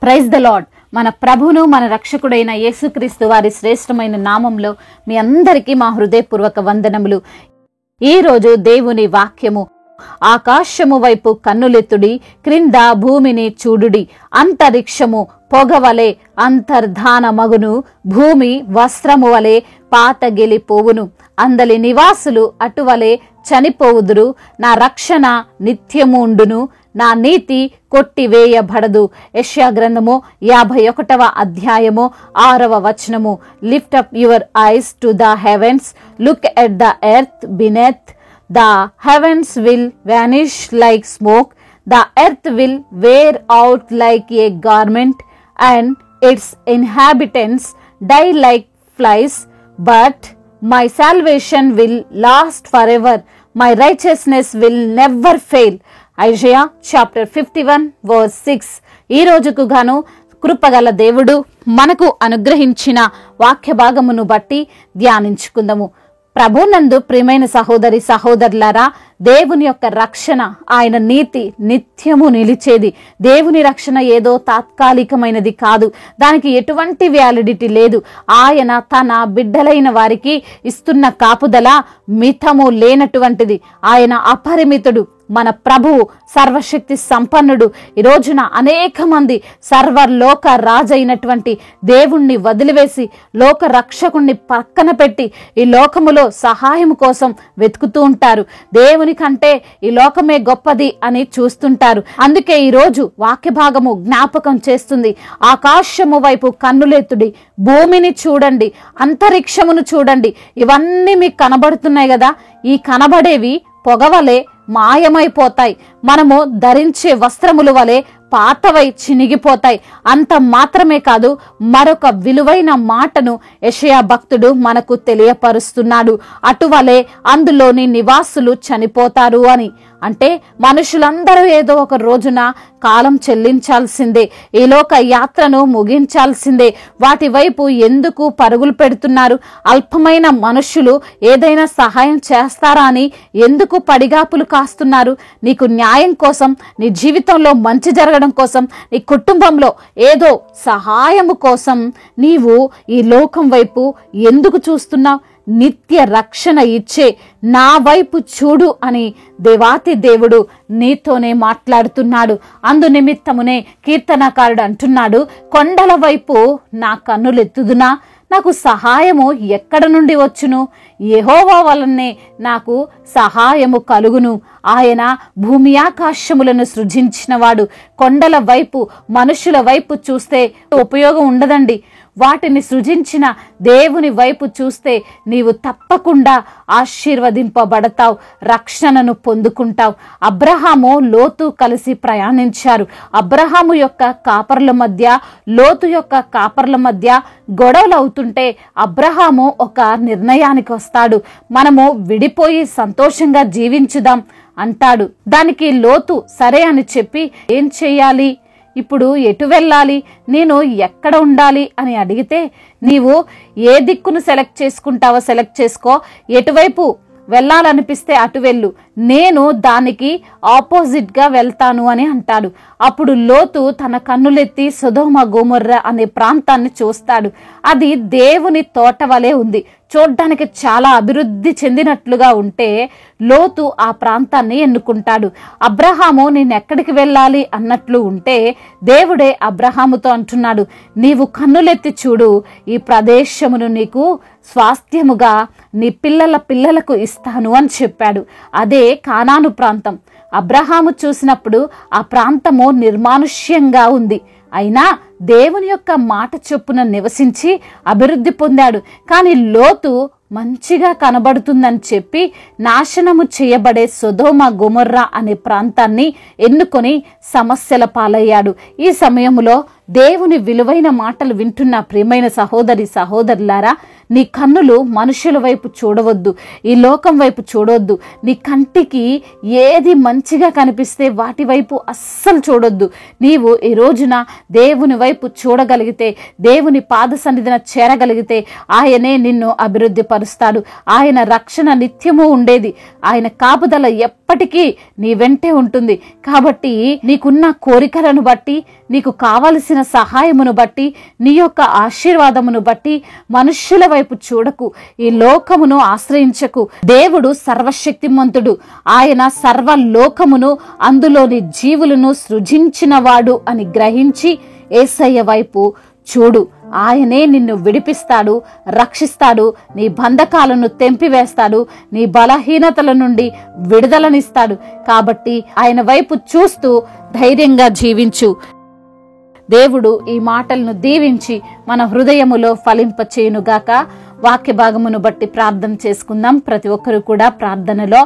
Praise the lord. మన ప్రభువును మన రక్షకుడైన యేసుక్రీస్తు వారి శ్రేష్టమైన నామంలో మీ అందరికీ మా హృదయపూర్వక వందనములు. ఈరోజు దేవుని వాక్యము, ఆకాశము వైపు కన్నులెత్తుడి, క్రింద భూమిని చూడుడి. అంతరిక్షము పొగవలే అంతర్ధాన మగును, భూమి వస్త్రము వలె పాతగిలిపోవును. అందలి నివాసులు అటువలే చనిపోవుదురు. నా రక్షణ నిత్యము ఉండును, నా నీతి కొట్టివేయబడదు. యెషయా గ్రంథము 51వ అధ్యాయము 6వ వచనము. Lift up your eyes to the heavens, look at the earth beneath. The heavens will vanish like smoke, the earth will wear out like a garment, and its inhabitants die like flies. But my salvation will last forever, my righteousness will never fail. Isaiah chapter 51 verse 6. ఈ రోజుకు గాను కృపగల దేవుడు మనకు అనుగ్రహించిన వాక్య భాగమును బట్టి ధ్యానించుకుందాము. ప్రభునందు ప్రియమైన సహోదరి సహోదరులారా, దేవుని యొక్క రక్షణ, ఆయన నీతి నిత్యము నిలిచేది. దేవుని రక్షణ ఏదో తాత్కాలికమైనది కాదు, దానికి ఎటువంటి వ్యాలిడిటీ లేదు. ఆయన తన బిడ్డలైన వారికి ఇస్తున్న కాపుదల మితము లేనటువంటిది. ఆయన అపరిమితుడు. మన ప్రభువు సర్వశక్తి సంపన్నుడు. ఈ రోజున అనేక మంది సర్వలోక రాజైనటువంటి దేవుణ్ణి వదిలివేసి లోక రక్షకుణ్ణి పక్కన పెట్టి ఈ లోకములో సహాయం కోసం వెతుకుతూ ఉంటారు. దేవుని కంటే ఈ లోకమే గొప్పది అని చూస్తుంటారు. అందుకే ఈ రోజు వాక్య భాగము జ్ఞాపకం చేస్తుంది. ఆకాశము వైపు కన్నులెత్తుడి, భూమిని చూడండి, అంతరిక్షమును చూడండి. ఇవన్నీ మీకు కనబడుతున్నాయి కదా, ఈ కనబడేవి పొగవలే మాయమైపోతాయి. మనము ధరించే వస్త్రముల వలె పాతవై చినిగిపోతాయి. అంత మాత్రమే కాదు, మరొక విలువైన మాటను యెషయా భక్తుడు మనకు తెలియపరుస్తున్నాడు. అటువలే అందులోని నివాసులు చనిపోతారు అని. అంటే మనుషులందరూ ఏదో ఒక రోజున కాలం చెల్లించాల్సిందే, ఈ లోక యాత్రను ముగించాల్సిందే. వాటి వైపు ఎందుకు పరుగులు పెడుతున్నారు? అల్పమైన మనుషులు ఏదైనా సహాయం చేస్తారా అని ఎందుకు పడిగాపులు కాస్తున్నారు? నీకు న్యాయం కోసం, నీ జీవితంలో మంచి జరగడం కోసం, నీ కుటుంబంలో ఏదో సహాయము కోసం నీవు ఈ లోకం వైపు ఎందుకు చూస్తున్నావు? నిత్య రక్షణ ఇచ్చే నా వైపు చూడు అని దేవాతి దేవుడు నీతోనే మాట్లాడుతున్నాడు. అందు నిమిత్తమునే కీర్తనకారుడు అంటున్నాడు, కొండల వైపు నా కన్నులెత్తుదునా, నాకు సహాయము ఎక్కడ నుండి వచ్చును? యెహోవా వలనే నాకు సహాయము కలుగును. ఆయన భూమి ఆకాశములను సృజించినవాడు. కొండల వైపు, మనుషుల వైపు చూస్తే ఉపయోగం ఉండదండి. వాటిని సృజించిన దేవుని వైపు చూస్తే నీవు తప్పకుండా ఆశీర్వదింపబడతావు, రక్షణను పొందుకుంటావు. అబ్రహాము, లోతు కలిసి ప్రయాణించారు. అబ్రహాము యొక్క కాపర్ల మధ్య, లోతు యొక్క కాపర్ల మధ్య గొడవలు అవుతుంటే అబ్రహాము ఒక నిర్ణయానికి వస్తాడు. మనము విడిపోయి సంతోషంగా జీవించుదాం అంటాడు. దానికి లోతు సరే అని చెప్పి, ఏం చెయ్యాలి, ఇప్పుడు ఎటు వెళ్ళాలి, నేను ఎక్కడ ఉండాలి అని అడిగితే, నీవు ఏ దిక్కును సెలెక్ట్ చేసుకుంటావో సెలెక్ట్ చేసుకో, ఎటువైపు వెళ్ళాలనిపిస్తే అటు వెళ్ళు, నేను దానికి ఆపోజిట్ గా వెళ్తాను అని అంటాడు. అప్పుడు లోతు తన కన్నులెత్తి సొదొమ గొమొర్రా అనే ప్రాంతాన్ని చూస్తాడు. అది దేవుని తోట వలె ఉంది. చూడ్డానికి చాలా అభివృద్ధి చెందినట్లుగా ఉంటే లోతు ఆ ప్రాంతాన్ని ఎన్నుకుంటాడు. అబ్రహాము నేనెక్కడికి వెళ్ళాలి అన్నట్లు ఉంటే దేవుడే అబ్రహాముతో అంటున్నాడు, నీవు కన్నులెత్తి చూడు, ఈ ప్రదేశమును నీకు స్వాస్థ్యముగా నీ పిల్లల పిల్లలకు ఇస్తాను అని చెప్పాడు. అదే కానాను ప్రాంతం. అబ్రహాము చూసినప్పుడు ఆ ప్రాంతము నిర్మానుష్యంగా ఉంది. అయినా దేవుని యొక్క మాట చొప్పున నివసించి అభివృద్ధి పొందాడు. కానీ లోతు మంచిగా కనబడుతుందని చెప్పి నాశనము చేయబడే సొదొమ గొమొర్రా అనే ప్రాంతాన్ని ఎన్నుకొని సమస్యల పాలయ్యాడు. ఈ సమయంలో దేవుని విలువైన మాటలు వింటున్న ప్రియమైన సహోదరి సహోదరులారా, నీ కన్నులు మనుషుల వైపు చూడవద్దు, ఈ లోకం వైపు చూడొద్దు. నీ కంటికి ఏది మంచిగా కనిపిస్తే వాటి వైపు అస్సలు చూడొద్దు. నీవు ఈ రోజున దేవుని వైపు చూడగలిగితే, దేవుని పాద సన్నిధిన చేరగలిగితే ఆయనే నిన్ను అభివృద్ధి పరుస్తాడు. ఆయన రక్షణ నిత్యము ఉండేది. ఆయన కాపుదల ఎప్పటికీ నీ వెంటే ఉంటుంది. కాబట్టి నీకున్న కోరికలను బట్టి, నీకు కావలసిన చేసిన సహాయమును బట్టి, నీ యొక్క ఆశీర్వాదమును బట్టి మనుష్యుల వైపు చూడకు, ఈ లోకమును ఆశ్రయించకు. దేవుడు సర్వశక్తిమంతుడు, ఆయన సర్వలోకమును అందులోని జీవులను సృజించినవాడు అని గ్రహించి యేసయ్య వైపు చూడు. ఆయనే నిన్ను విడిపిస్తాడు, రక్షిస్తాడు, నీ బంధకాలను తెంపివేస్తాడు, నీ బలహీనతల నుండి విడుదలనిస్తాడు. కాబట్టి ఆయన వైపు చూస్తూ ధైర్యంగా జీవించు. దేవుడు ఈ మాటలను దీవించి మన హృదయములో ఫలింపచేయునుగాక. వాక్య భాగమును బట్టి ప్రార్థన చేసుకుందాం. ప్రతి ఒక్కరు కూడా ప్రార్థనలో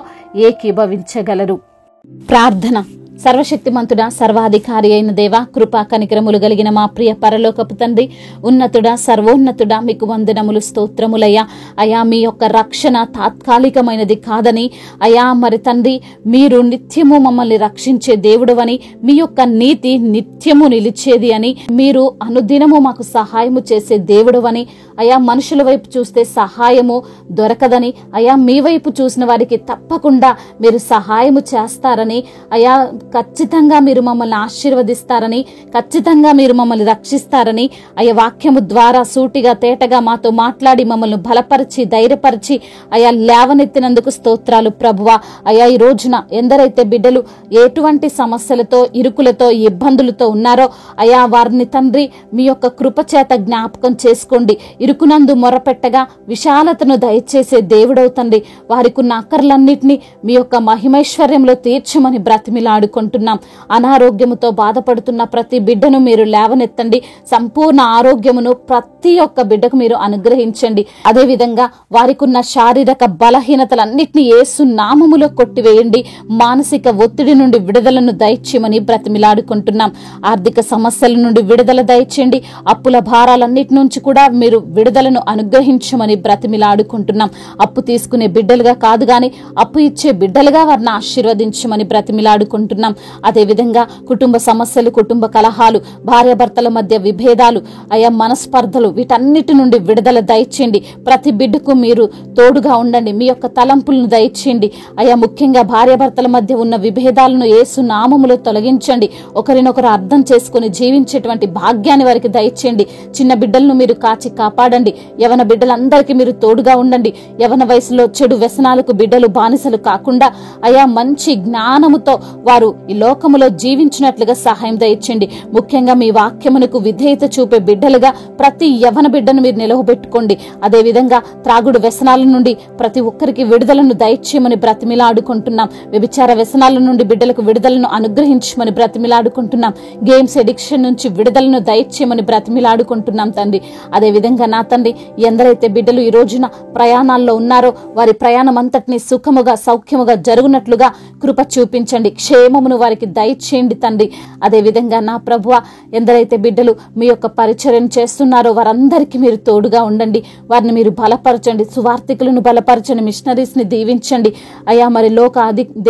ఏకీభవించగలరు. ప్రార్థన. సర్వశక్తిమంతుడా, సర్వాధికారి అయిన దేవా, కృపా కనికరములు కలిగిన మా ప్రియ పరలోకపు తండ్రి, ఉన్నతుడా, సర్వోన్నతుడా, మీకు వందనములు, స్తోత్రములయ్యా. అయా, మీ యొక్క రక్షణ తాత్కాలికమైనది కాదని, అయా మరి తండ్రి, మీరు నిత్యము మమ్మల్ని రక్షించే దేవుడవని, మీ యొక్క నీతి నిత్యము నిలిచేది అని, మీరు అనుదినము మాకు సహాయము చేసే దేవుడవని, అయా మనుషుల వైపు చూస్తే సహాయము దొరకదని, అయా మీ వైపు చూసిన వారికి తప్పకుండా మీరు సహాయము చేస్తారని, అయా ఖచ్చితంగా మీరు మమ్మల్ని ఆశీర్వదిస్తారని, ఖచ్చితంగా మీరు మమ్మల్ని రక్షిస్తారని, అయా వాక్యము ద్వారా సూటిగా తేటగా మాతో మాట్లాడి మమ్మల్ని బలపరిచి ధైర్యపరిచి అయా లేవనెత్తినందుకు స్తోత్రాలు ప్రభువా. అయా ఈ రోజున ఎందరైతే బిడ్డలు ఎటువంటి సమస్యలతో, ఇరుకులతో, ఇబ్బందులతో ఉన్నారో అయా వారిని తండ్రి మీ యొక్క కృపచేత జ్ఞాపకం చేసుకోండి. ఇరుకునందు మొరపెట్టగా విశాలతను దయచేసే దేవుడవుతండి. వారికి ఉన్న అక్కర్లన్నిటినీ మీ యొక్క మహిమైశ్వర్యంలో తీర్చమని బ్రతిమిలాడుకుంటున్నాం. అనారోగ్యముతో బాధపడుతున్న ప్రతి బిడ్డను మీరు లేవనెత్తండి. సంపూర్ణ ఆరోగ్యమును ప్రతి ఒక్క బిడ్డకు మీరు అనుగ్రహించండి. అదేవిధంగా వారికి ఉన్న శారీరక బలహీనతలన్నిటినీ యేసు నామములో కొట్టివేయండి. మానసిక ఒత్తిడి నుండి విడుదలను దయచేయమని బ్రతిమిలాడుకుంటున్నాం. ఆర్థిక సమస్యల నుండి విడుదల దయచేయండి. అప్పుల భారాలన్నిటి నుంచి కూడా మీరు విడుదలను అనుగ్రహించమని బ్రతిమిలాడుకుంటున్నాం. అప్పు తీసుకునే బిడ్డలుగా కాదు గాని అప్పు ఇచ్చే బిడ్డలుగా వారిని ఆశీర్వదించమని బ్రతిమిలాడుకుంటున్నాం. అదేవిధంగా కుటుంబ సమస్యలు, కుటుంబ కలహాలు, భార్యాభర్తల మధ్య విభేదాలు, అయా మనస్పర్ధలు, వీటన్నిటి నుండి విడుదల దయచేయండి. ప్రతి బిడ్డకు మీరు తోడుగా ఉండండి. మీ యొక్క తలంపులను దయచేయండి. అయా ముఖ్యంగా భార్యాభర్తల మధ్య ఉన్న విభేదాలను యేసు నామములో తొలగించండి. ఒకరినొకరు అర్థం చేసుకుని జీవించేటువంటి భాగ్యాన్ని వారికి దయచేయండి. చిన్న బిడ్డలను మీరు కాచి కాపాడండి. యవన బిడ్డలందరికీ మీరు తోడుగా ఉండండి. యవన వయసులో చెడు వ్యసనాలకు బిడ్డలు బానిసలు కాకుండా అయా మంచి జ్ఞానముతో వారు ఈ లోకములో జీవించినట్లుగా సహాయం దయచేయండి. ముఖ్యంగా మీ వాక్యమునకు విధేయత చూపే బిడ్డలుగా ప్రతి యవన బిడ్డను మీరు నిలవబెట్టుకోండి. అదేవిధంగా త్రాగుడు వ్యసనాల నుండి ప్రతి ఒక్కరికి విడుదలను దయచేయమని బ్రతిమిలాడుకుంటున్నాం. వ్యభిచార వ్యసనాల నుండి బిడ్డలకు విడుదలను అనుగ్రహించమని బ్రతిమిలాడుకుంటున్నాం. గేమ్స్ ఎడిక్షన్ నుంచి విడుదలను దయచేయమని బ్రతిమిలాడుకుంటున్నాం తండ్రి. అదేవిధంగా నా తండ్రి, ఎందరైతే బిడ్డలు ఈ రోజున ప్రయాణాల్లో ఉన్నారో వారి ప్రయాణం అంతటినీ సుఖముగా సౌఖ్యముగా జరుగునట్లుగా కృప చూపించండి. క్షేమమును వారికి దయచేయండి తండ్రి. అదేవిధంగా నా ప్రభువ, ఎందరైతే బిడ్డలు మీ యొక్క పరిచర్యం చేస్తున్నారో వారందరికీ మీరు తోడుగా ఉండండి. వారిని మీరు బలపరచండి. సువార్థికులను బలపరచండి. మిషనరీస్ ని దీవించండి. అయా మరి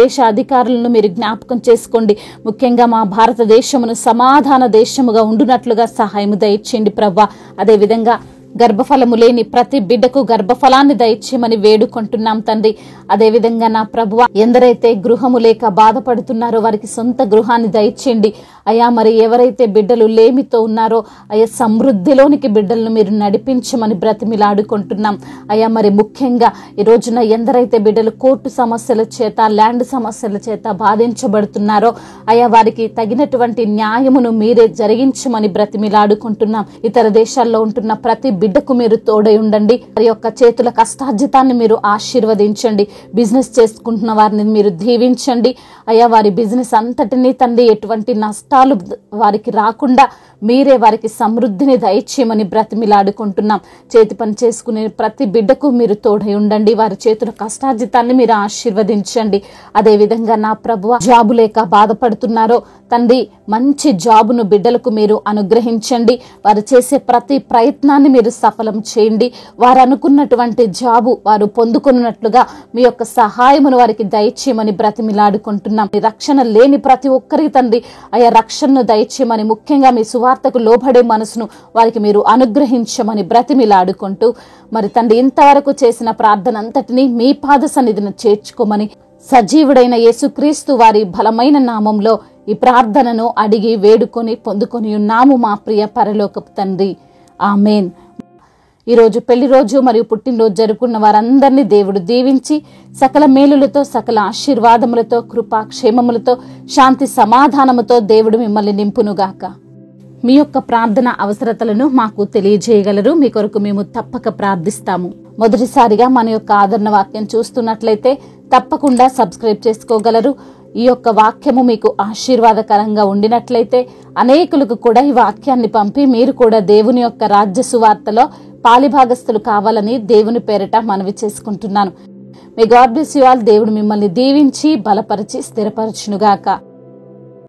దేశ అధికారులను మీరు జ్ఞాపకం చేసుకోండి. ముఖ్యంగా మా భారతదేశమును సమాధాన దేశముగా ఉండునట్లుగా సహాయము దయచేయండి ప్రభా. అదేవిధంగా గర్భఫలము లేని ప్రతి బిడ్డకు గర్భఫలాన్ని దయచేయమని వేడుకుంటున్నాం తండ్రి. అదేవిధంగా నా ప్రభువ, ఎందరైతే గృహము లేక బాధపడుతున్నారో వారికి సొంత గృహాన్ని దయచేయండి. అయా మరి ఎవరైతే బిడ్డలు లేమితో ఉన్నారో అయా సమృద్ధిలోనికి బిడ్డలను మీరు నడిపించమని బ్రతిమిలాడుకుంటున్నాం. అయా మరి ముఖ్యంగా ఈ రోజున ఎందరైతే బిడ్డలు కోర్టు సమస్యల చేత, ల్యాండ్ సమస్యల చేత బాధించబడుతున్నారో అయా వారికి తగినటువంటి న్యాయమును మీరే జరిగించమని బ్రతిమిలాడుకుంటున్నాం. ఇతర దేశాల్లో ఉంటున్న ప్రతి బిడ్డకు మీరు తోడై ఉండండి. వారి యొక్క చేతుల కష్టార్జితాన్ని మీరు ఆశీర్వదించండి. బిజినెస్ చేసుకుంటున్న వారిని మీరు దీవించండి. అయ్యా వారి బిజినెస్ అంతటినీ తండ్రి ఎటువంటి నష్టాలు వారికి రాకుండా మీరే వారికి సమృద్ధిని దయచేయమని బ్రతిమిలాడుకుంటున్నాం. చేతి పని చేసుకునే ప్రతి బిడ్డకు మీరు తోడై ఉండండి. వారి చేతుల కష్టార్జితాన్ని మీరు ఆశీర్వదించండి. అదేవిధంగా నా ప్రభువ, జాబు లేక బాధపడుతున్నారో తండ్రి మంచి జాబును బిడ్డలకు మీరు అనుగ్రహించండి. వారు చేసే ప్రతి ప్రయత్నాన్ని మీరు సఫలం చేయండి. వారు అనుకున్నటువంటి జాబు వారు పొందుకున్నట్లుగా మీ యొక్క సహాయమును వారికి దయచేయమని బ్రతిమిలాడుకుంటున్నాం. రక్షణ లేని ప్రతి ఒక్కరికి తండ్రి అయా రక్షణను దయచేయమని, ముఖ్యంగా మీ సువార్తకు లోబడే మనసును వారికి మీరు అనుగ్రహించమని బ్రతిమిలాడుకుంటూ మరి తండ్రి ఇంతవరకు చేసిన ప్రార్థన అంతటినీ మీ పాద సన్నిధిని చేర్చుకోమని సజీవుడైన యేసుక్రీస్తు వారి బలమైన నామంలో ఈ ప్రార్థనను అడిగి వేడుకొని పొందుకొని ఉన్నాము మా ప్రియ పరలోకపు తండ్రి. ఆమేన్. ఈరోజు పెళ్లి రోజు మరియు పుట్టినరోజు జరుపుకున్న వారందరినీ దేవుడు దీవించి సకల మేలులతో, సకల ఆశీర్వాదములతో, కృపా క్షేమములతో, శాంతి సమాధానముతో దేవుడు మిమ్మల్ని నింపునుగాక. మీ యొక్క ప్రార్థన అవసరతలను మాకు తెలియజేయగలరు. మీ కొరకు మేము తప్పక ప్రార్థిస్తాము. మొదటిసారిగా మన యొక్క ఆదరణ వాక్యం చూస్తున్నట్లయితే తప్పకుండా సబ్స్క్రైబ్ చేసుకోగలరు. ఈ యొక్క వాక్యము మీకు ఆశీర్వాదకరంగా ఉండినట్లయితే అనేకులకు కూడా ఈ వాక్యాన్ని పంపి మీరు కూడా దేవుని యొక్క రాజ్య సువార్తలో పాలిభాగస్తులు కావాలని దేవుని పేరిట మనవి చేసుకుంటున్నాను. May God bless you all. దేవుడు మిమ్మల్ని దీవించి బలపరిచి స్థిరపరచునుగాక.